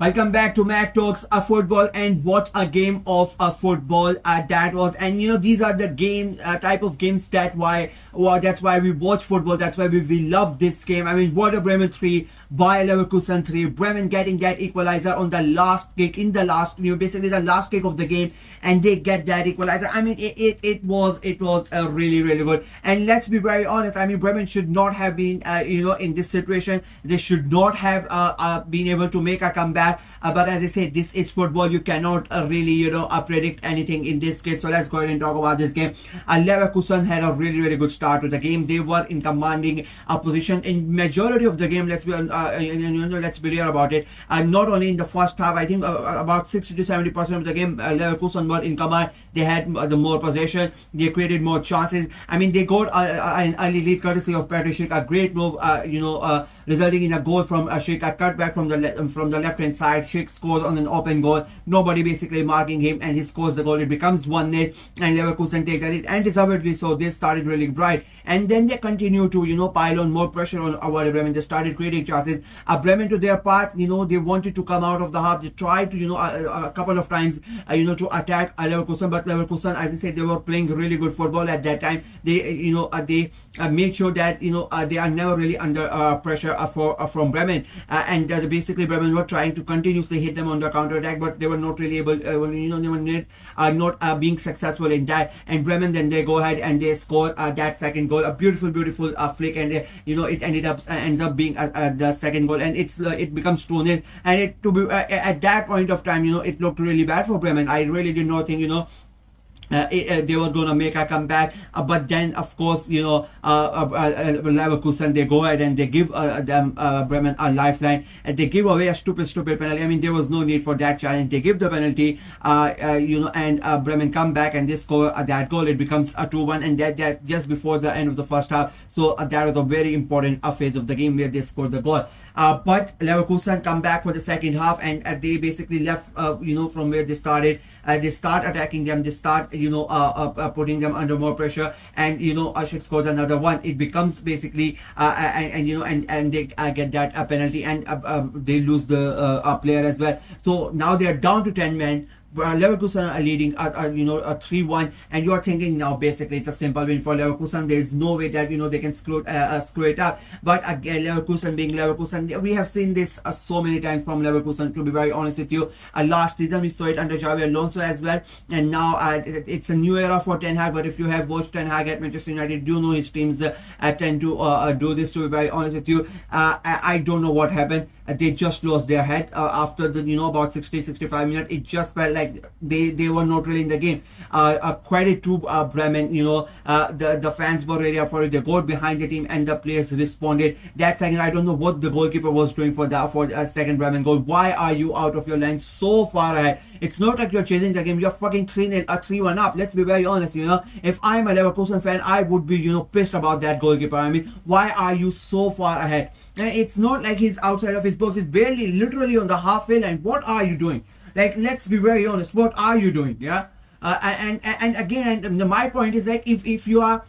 Welcome back to Mac Talks Football, and what a game of football that was. And these are the game type of games that's why we watch football. That's why we love this game. I mean, Werder Bremen 3, Bayer Leverkusen 3. Bremen getting that equalizer on the last kick, in the last, basically the last kick of the game, and they get that equalizer. I mean, it was really good. And let's be very honest. I mean, Bremen should not have been in this situation. They should not have been able to make a comeback. But as I said, this is football. You cannot really predict anything in this case. So let's go ahead and talk about this game. Leverkusen had a really good start to the game. They were in commanding a position in majority of the game. Let's be clear about it. Not only in the first half, I think about 60 to 70% of the game, Leverkusen were in command. They had the more possession. They created more chances. I mean, they got an early lead courtesy of Patrick Schick, a great move, resulting in a goal from Schick, a cutback from the left hand side. Schick scores on an open goal. Nobody basically marking him, and he scores the goal. It becomes 1-0, and Leverkusen takes it, and deservedly so. They started really bright, and then they continue to pile on more pressure on Werder Bremen. They started creating chances. Bremen, to their part, they wanted to come out of the half. They tried to a couple of times to attack Leverkusen, but Leverkusen, as I said, they were playing really good football at that time. They they make sure that they are never really under pressure from Bremen, and basically Bremen were trying to continuously hit them on the counter attack, but they were not really able. They were not being successful in that. And Bremen, then they go ahead and they score that second goal, a beautiful flick, and it ends up being the second goal, and it becomes 2-0. And at that point of time, it looked really bad for Bremen. I really did not think they were going to make a comeback, but then of course Leverkusen, they go ahead and they give them Bremen a lifeline, and they give away a stupid penalty. I mean, there was no need for that challenge. They give the penalty, and Bremen come back and they score that goal. It becomes a 2-1, and that just before the end of the first half. So that was a very important phase of the game where they scored the goal. But Leverkusen come back for the second half, and they basically left from where they started. They start attacking them. They start putting them under more pressure, and Ashik scores another one. It becomes basically and they get that penalty, and they lose the player as well. So now they are down to 10 men. Leverkusen are leading a 3-1, and you are thinking now basically it's a simple win for Leverkusen. There is no way that they can screw it up. But again, Leverkusen being Leverkusen, we have seen this so many times from Leverkusen, to be very honest with you. Last season we saw it under Xabi Alonso as well, and now it's a new era for Ten Hag. But if you have watched Ten Hag at Manchester United, you know his teams tend to do this, to be very honest with you. I don't know what happened. They just lost their head after the about 60-65 minutes. It just felt like they were not really in the game. Credit to Bremen, the fans were ready for it. They got behind the team, and the players responded. That second, I don't know what the goalkeeper was doing for the second Bremen goal. Why are you out of your line so far ahead? It's not like you're chasing the game. You're fucking 3-1 up. Let's be very honest. If I'm a Leverkusen fan, I would be pissed about that goalkeeper. I mean, why are you so far ahead? And it's not like he's outside of his box. He's barely, literally on the halfway line. What are you doing? Like, let's be very honest. What are you doing? Yeah. And again, my point is, like, if you are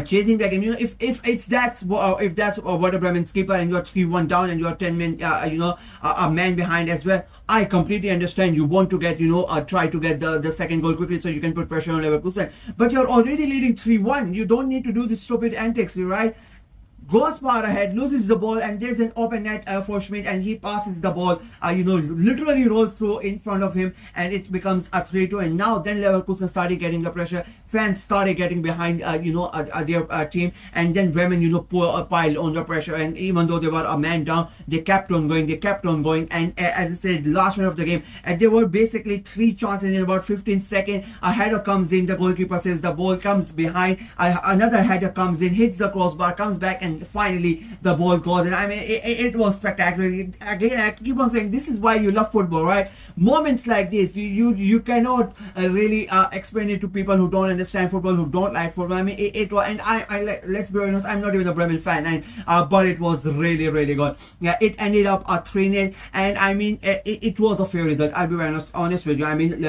chasing the game, if that's Werder Bremen's keeper, and you're 3-1 down, and you're 10 men, a man behind as well, I completely understand. You want to get, try to get the second goal quickly so you can put pressure on Leverkusen. But you're already leading 3-1. You don't need to do this stupid antics, right? Goes far ahead, loses the ball, and there's an open net for Schmidt, and he passes the ball, literally rolls through in front of him, and it becomes a 3-2. And now then Leverkusen started getting the pressure. Fans started getting behind, their team, and then Bremen, piled under pressure. And even though they were a man down, they kept on going. And as I said, last minute of the game, and there were basically 3 chances in about 15 seconds. A header comes in, the goalkeeper saves the ball, comes behind. Another header comes in, hits the crossbar, comes back, and finally the ball goes. And I mean, it was spectacular. Again, I keep on saying, this is why you love football, right? Moments like this, you cannot really explain it to people who don't understand understand football, who don't like football. I mean, it was, and let's be honest, I'm not even a Bremen fan, and but it was really, really good. Yeah, it ended up a 3-0, and I mean, it was a fair result. I'll be very honest with you. I mean,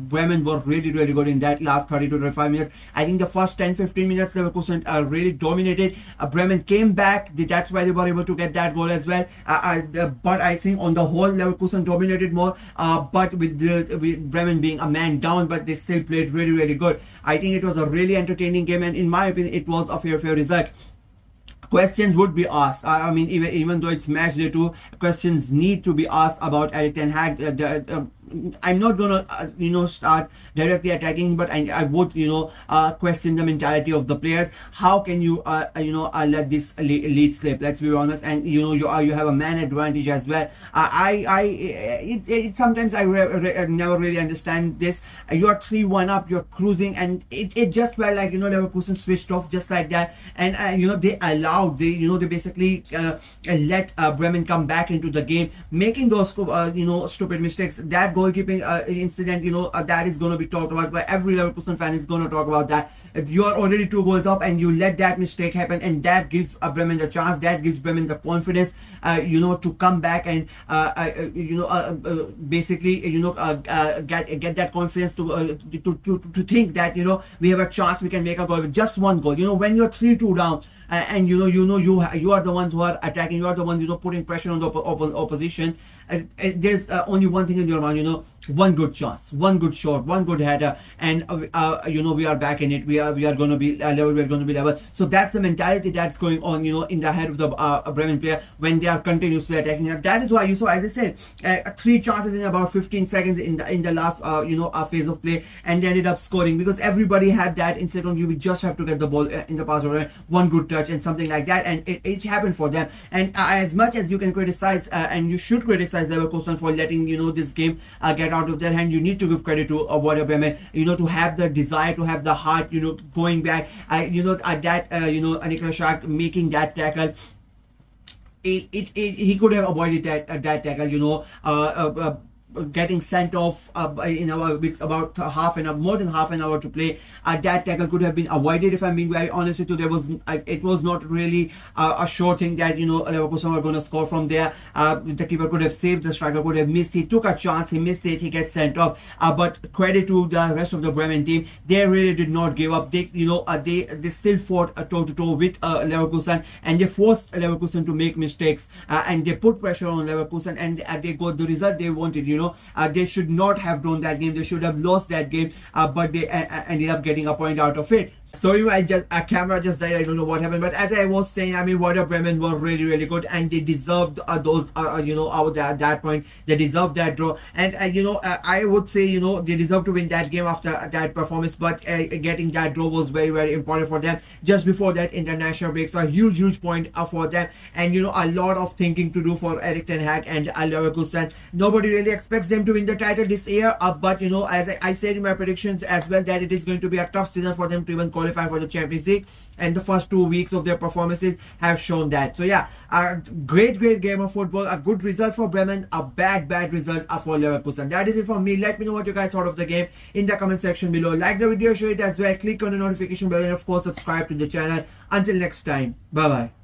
Bremen were really, really good in that last 30 to 35 minutes. I think the first 10-15 minutes, Leverkusen really dominated. Bremen came back. That's why they were able to get that goal as well. But I think on the whole, Leverkusen dominated more. But with Bremen being a man down, but they still played really, really good. I think it was a really entertaining game, and in my opinion, it was a fair result. Questions would be asked. I mean, even though it's match day 2, questions need to be asked about Erik ten Hag. I'm not gonna start directly attacking, but I would question the mentality of the players. How can you let this lead slip? Let's be honest. And you have a man advantage as well. Sometimes I never really understand this. You are 3-1 up, you're cruising, and it just felt like Leverkusen switched off just like that, and they basically let Bremen come back into the game, making those stupid mistakes. That goalkeeping incident, that is going to be talked about by every Leverkusen fan. Is going to talk about that. You are already 2 goals up, and you let that mistake happen, and that gives Bremen the chance. That gives Bremen the confidence, to come back and basically get that confidence to think that we have a chance. We can make a goal with just 1 goal. When you're 3-2 down. And you are the ones who are attacking. You are the ones putting pressure on the opposition. There's only one thing in your mind, 1 good chance, 1 good shot, 1 good header, and we are back in it. We are going to be level. We are going to be level. So that's the mentality that's going on, in the head of the Bremen player when they are continuously attacking. And that is why you saw, as I said, 3 chances in about 15 seconds in the last phase of play, and they ended up scoring because everybody had that instinct on you. We just have to get the ball in the pass over 1 good touch and something like that, and it happened for them. And as much as you can criticize and you should criticize Leverkusen for letting this game get out of their hand, you need to give credit to Werder Bremen, to have the desire, to have the heart, going back. Niklas Stark making that tackle. He could have avoided that tackle, getting sent off with about more than half an hour to play. That tackle could have been avoided, if I'm being very honest with you. It was not really a sure thing that Leverkusen were going to score from there. The keeper could have saved, the striker could have missed. He took a chance, he missed it, he gets sent off. But credit to the rest of the Bremen team, they really did not give up. They still fought toe to toe with Leverkusen, and they forced Leverkusen to make mistakes, and they put pressure on Leverkusen, and they got the result they wanted. They should not have drawn that game. They should have lost that game, but they ended up getting a point out of it. Sorry, a camera just died. I don't know what happened, but as I was saying, I mean, Werder Bremen were really, really good, and they deserved those out at that point. They deserved that draw, and I would say they deserve to win that game after that performance. But getting that draw was very, very important for them. Just before that international breaks, a huge point for them, and a lot of thinking to do for Erik ten Hag and Leverkusen. Nobody really expects them to win the title this year, but as I said in my predictions as well, that it is going to be a tough season for them to even qualify for the Champions League, and the first 2 weeks of their performances have shown that. So yeah, a great game of football, a good result for Bremen, a bad result for Leverkusen. That is it from me. Let me know what you guys thought of the game in the comment section below. Like the video, share it as well, click on the notification bell, and of course subscribe to the channel. Until next time, bye bye.